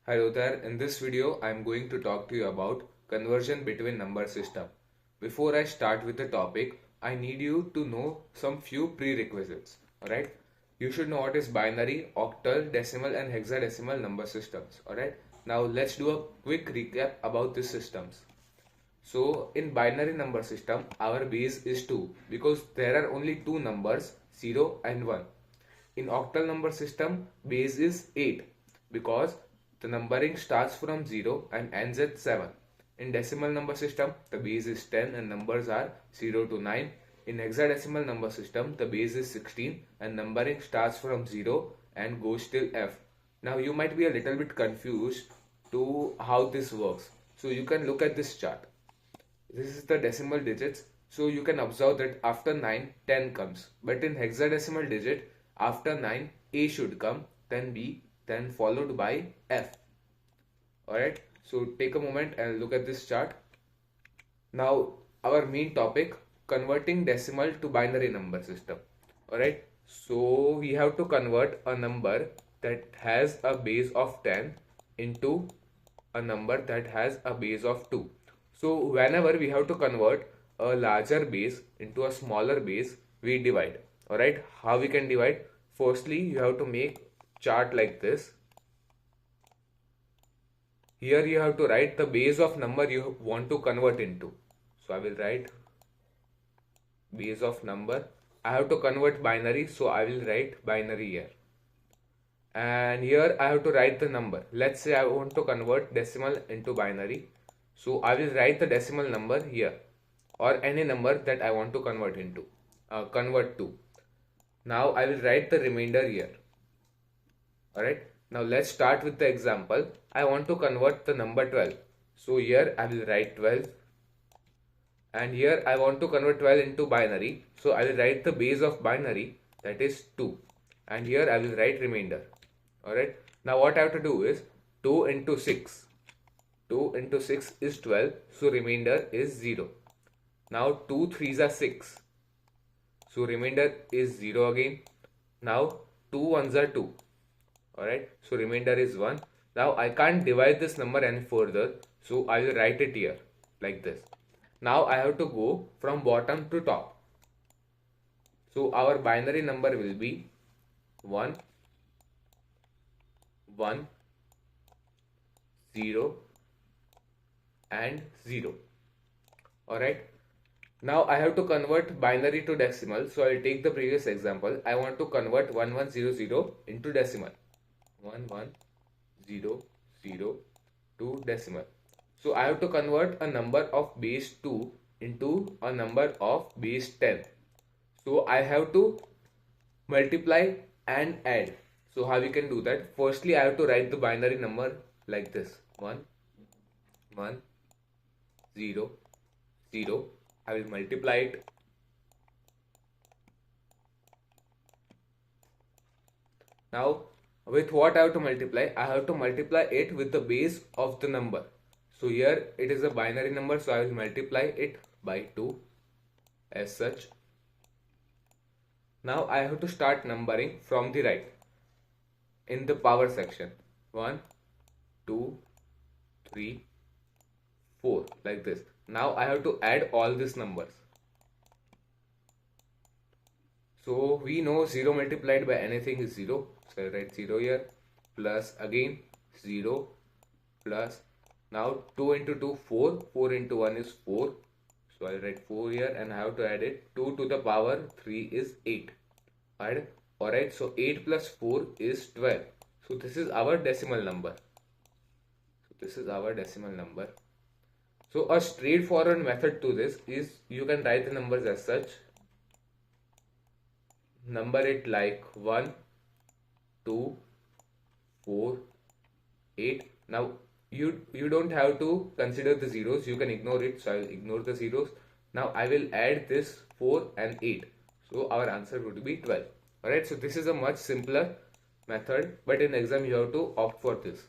Hello there, in this video I am going to talk to you about conversion between number system. Before I start with the topic, I need you to know some few prerequisites. Alright, you should know what is binary, octal, decimal and hexadecimal number systems. Alright, now let's do a quick recap about these systems. So in binary number system, our base is 2 because there are only two numbers 0 and 1. In octal number system, base is 8 because the numbering starts from 0 and ends at 7. In decimal number system, the base is 10 and numbers are 0 to 9. In hexadecimal number system, the base is 16 and numbering starts from 0 and goes till F. Now you might be a little bit confused to how this works. So you can look at this chart. This is the decimal digits. So you can observe that after 9, 10 comes. But in hexadecimal digit, after 9, A should come, then B, then followed by F. Alright, so take a moment and look at this chart. Now, our main topic, converting decimal to binary number system. Alright, so we have to convert a number that has a base of 10 into a number that has a base of 2. So whenever we have to convert a larger base into a smaller base, we divide. Alright, how we can divide? Firstly, you have to make chart like this. Here you have to write the base of number you want to convert into. So I will write base of number. I have to convert binary, so I will write binary here. And here I have to write the number. Let's say I want to convert decimal into binary. So I will write the decimal number here or any number that I want to convert to. Now I will write the remainder here. Alright. Now let's start with the example. I want to convert the number 12. So here I will write 12. And here I want to convert 12 into binary. So I will write the base of binary, that is 2. And here I will write remainder. Alright. Now what I have to do is 2 into 6. 2 into 6 is 12. So remainder is 0. Now 2 3s are 6. So remainder is 0 again. Now 2 1s are 2. Alright, so remainder is 1. Now I can't divide this number any further, so I will write it here like this. Now I have to go from bottom to top. So our binary number will be 1, 1, 0 and 0. Alright. Now I have to convert binary to decimal, so I will take the previous example. I want to convert 1100 into decimal. 1100 to decimal. So I have to convert a number of base 2 into a number of base 10. So I have to multiply and add. So how we can do that? Firstly, I have to write the binary number like this. 1, 1, 0, 0. I will multiply it. Now, with what I have to multiply? I have to multiply it with the base of the number. So here it is a binary number, so I will multiply it by 2 as such. Now I have to start numbering from the right in the power section. 1, 2, 3, 4 like this. Now I have to add all these numbers. So we know 0 multiplied by anything is 0. So I write 0 here, plus again 0, plus now 2 into 2 4, 4 into 1 is 4. So I write 4 here and I have to add it. 2 to the power 3 is 8. Alright, so 8 plus 4 is 12. So this is our decimal number. So a straightforward method to this is you can write the numbers as such. Number it like 1, 2, 4, 8. Now you don't have to consider the zeros. You can ignore it. So I will ignore the zeros. Now I will add this 4 and 8. So our answer would be 12. Alright, so this is a much simpler method, but in exam you have to opt for this.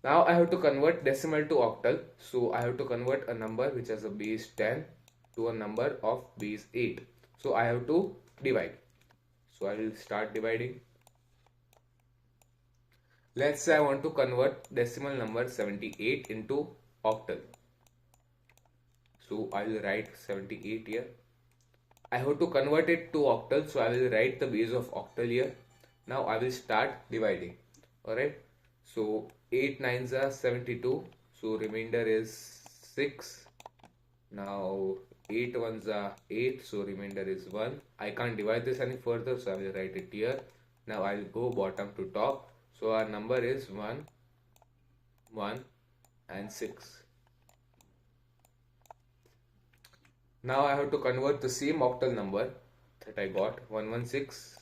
Now I have to convert decimal to octal. So I have to convert a number which has a base 10 to a number of base 8. So I have to divide. So I will start dividing. Let's say I want to convert decimal number 78 into octal. So I will write 78 here. I have to convert it to octal, so I will write the base of octal here. Now I will start dividing. Alright. So 8 nines are 72. So remainder is 6. Now 8 ones are 8. So remainder is 1. I can't divide this any further, so I will write it here. Now I will go bottom to top. So our number is 1, 1 and 6. Now I have to convert the same octal number that I got 116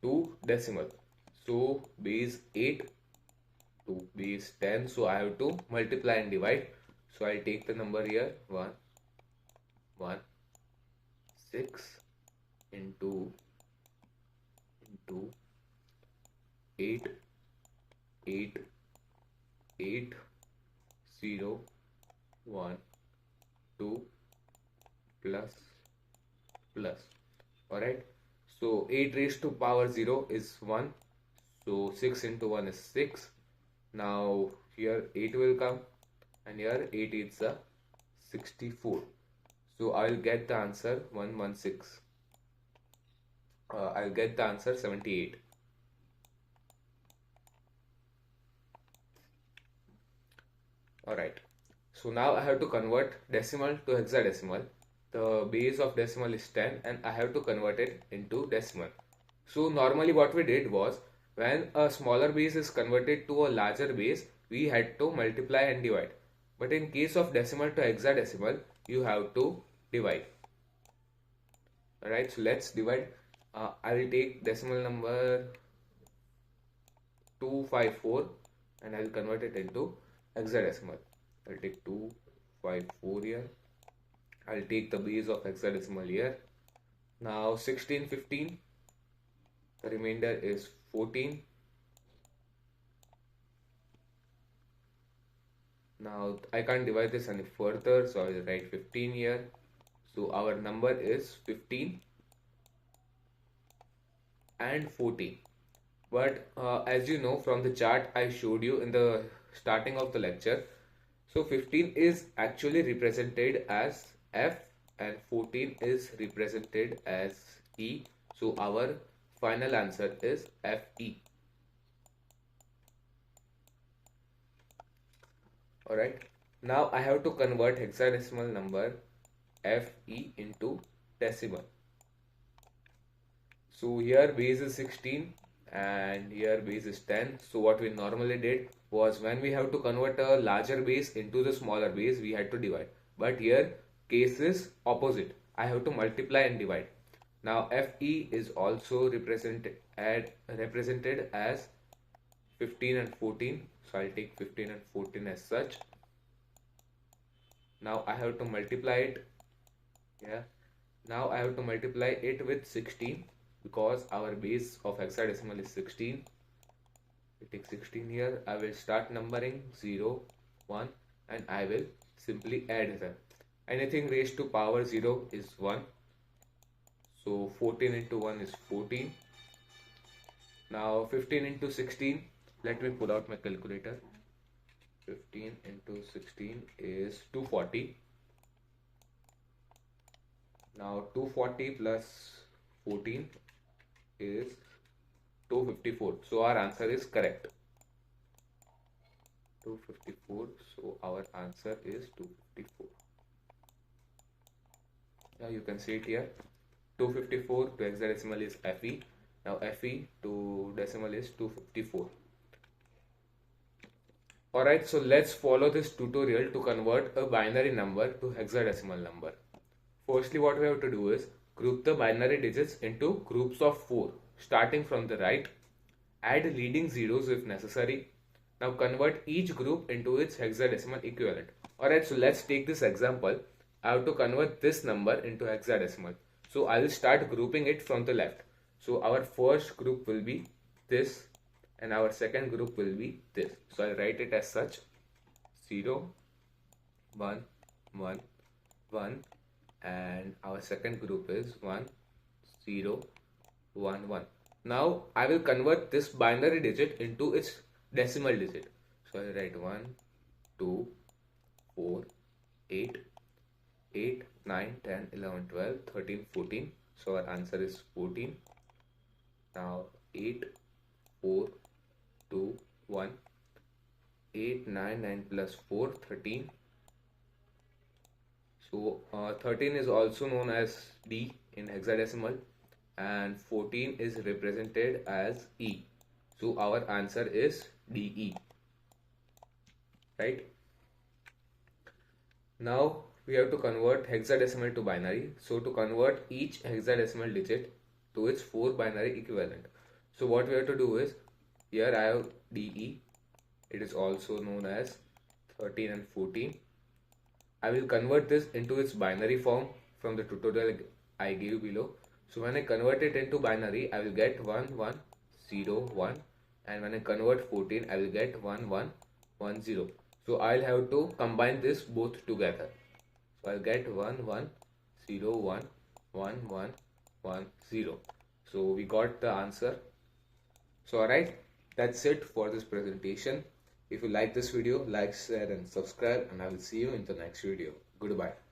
to decimal. So base 8 to base 10. So I have to multiply and divide. So I'll take the number here 1, 1, 6 into 8, 8, 8, 0, 1, 2 plus. Alright, so 8 raised to power 0 is 1, so 6 into 1 is 6. Now here 8 will come and here 8 is 64. So I will get the answer 116. I'll get the answer 78. Alright, so now I have to convert decimal to hexadecimal. The base of decimal is 10 and I have to convert it into decimal. So normally what we did was, when a smaller base is converted to a larger base, we had to multiply and divide. But in case of decimal to hexadecimal, you have to divide. Alright, so let's divide. I will take decimal number 254 and I will convert it into hexadecimal. I'll take 254 here. I'll take the base of hexadecimal here. Now 16, 15. The remainder is 14. Now I can't divide this any further, so I will write 15 here. So our number is 15 and 14. But as you know from the chart I showed you in the starting of the lecture, so 15 is actually represented as F and 14 is represented as E. So our final answer is FE. Alright, now I have to convert hexadecimal number FE into decimal. So here base is 16 and here base is 10. So what we normally did was, when we have to convert a larger base into the smaller base, we had to divide. But here case is opposite. I have to multiply and divide. Now FE is also represented as 15 and 14. So I'll take 15 and 14 as such. Now I have to multiply it. Now I have to multiply it with 16 because our base of hexadecimal is 16. We take 16 here. I will start numbering 0, 1 and I will simply add them. Anything raised to power 0 is 1. So 14 into 1 is 14. Now 15 into 16. Let me pull out my calculator. 15 into 16 is 240. Now 240 plus 14 is 254. So our answer is correct. 254. So our answer is 254. Now you can see it here. 254 to hexadecimal is FE. Now FE to decimal is 254. Alright, so let's follow this tutorial to convert a binary number to hexadecimal number. Firstly, what we have to do is group the binary digits into groups of 4, starting from the right. Add leading zeros if necessary. Now convert each group into its hexadecimal equivalent. Alright, so let's take this example. I have to convert this number into hexadecimal. So I will start grouping it from the left. So our first group will be this and our second group will be this. So I'll write it as such: 0, 1, 1, 1, and our second group is 1, 0, 1, 1. Now I will convert this binary digit into its decimal digit. So I write 1, 2, 4, 8, 8, 9, 10, 11, 12, 13, 14. So our answer is 14. Now 8, 4, 2, 1. 8, 9, 9 plus 4, 13. So 13 is also known as D in hexadecimal, and 14 is represented as E. So our answer is DE, right? Now we have to convert hexadecimal to binary. So to convert each hexadecimal digit to its 4 binary equivalent. So what we have to do is, here I have DE. It is also known as 13 and 14. I will convert this into its binary form from the tutorial I gave below. So when I convert it into binary, I will get 1, 1, 0, 1, and when I convert 14, I will get 1, 1, 1, 0. So I'll have to combine this both together. So I'll get 1, 1, 0, 1, 1, 1, 1, 0. So we got the answer. So alright, that's it for this presentation. If you like this video, like, share and subscribe, and I will see you in the next video. Goodbye.